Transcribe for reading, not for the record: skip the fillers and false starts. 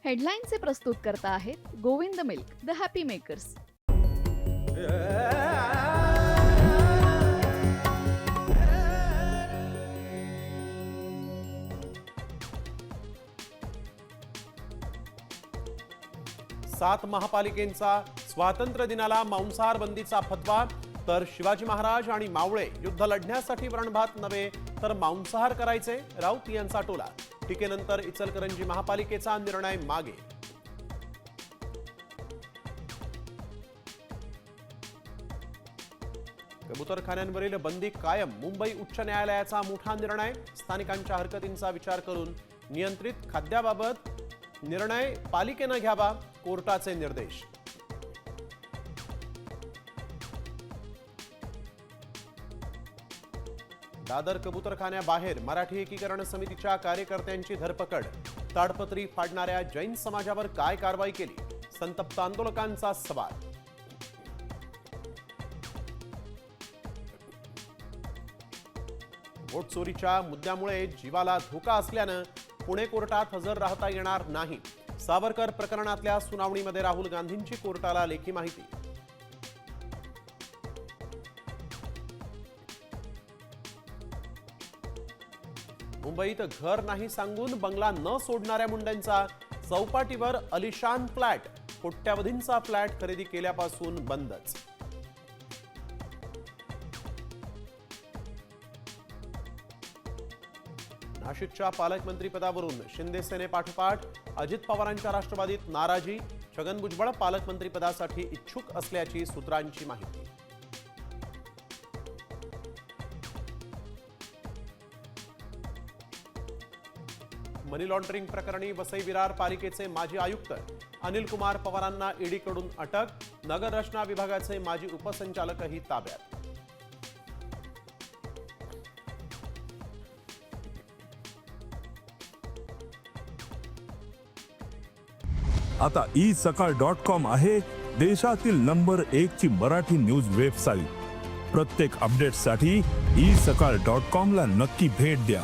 हेडलाईनचे प्रस्तुत करता आहेत Govind milk, the happy makers. सात महापालिकेचा स्वातंत्र्य दिनाला मांसाहार बंदीचा फतवा. तर शिवाजी महाराज आणि मावळे युद्ध लढण्यासाठी व्रणभात नव्हे तर मांसाहार करायचे, राऊत यांचा टोला. टीकेनंतर इचलकरंजी महापालिकेचा निर्णय मागे. कबूतरखान्यांवरील बंदी कायम. मुंबई उच्च न्यायालयाचा मोठा निर्णय. स्थानिकांच्या हरकतींचा विचार करून नियंत्रित खाद्याबाबत निर्णय पालिकेने घ्यावा, कोर्टाचे निर्देश. दादर कबूतरखान्याबाहेर मराठी एकीकरण समितीच्या कार्यकर्त्यांची धरपकड. ताडपत्री फाडणाऱ्या जैन समाजावर काय कारवाई केली? संतप्त आंदोलकांचा सवाल. वोट चोरीच्या मुद्द्यामुळे जीवाला धोका असल्यानं पुणे कोर्टात हजर राहता येणार नाही. सावरकर प्रकरणातल्या सुनावणीमध्ये राहुल गांधींची कोर्टाला लेखी माहिती. मुंबईत घर नाही सांगून बंगला न सोडणाऱ्या मुंडेंचा चौपाटीवर अलिशान फ्लॅट. कोट्यावधींचा फ्लॅट खरेदी केल्यापासून बंदच. नाशिकच्या पालकमंत्रीपदावरून शिंदे सेनेपाठोपाठ अजित पवारांच्या राष्ट्रवादीत नाराजी. छगन भुजबळ पालकमंत्रीपदासाठी इच्छुक असल्याची सूत्रांची माहिती. मनी लॉन्ड्रिंग प्रकरणी वसई विरार पालिकेचे माजी आयुक्त अनिल कुमार पवारांना ईडीकडून अटक. नगर रचना विभागाचे माजी उपसंचालकही ताब्यात. आता isakal.com आहे देशातील नंबर 1 ची मराठी न्यूज वेबसाईट. प्रत्येक अपडेटसाठी isakal.com ला नक्की भेट द्या.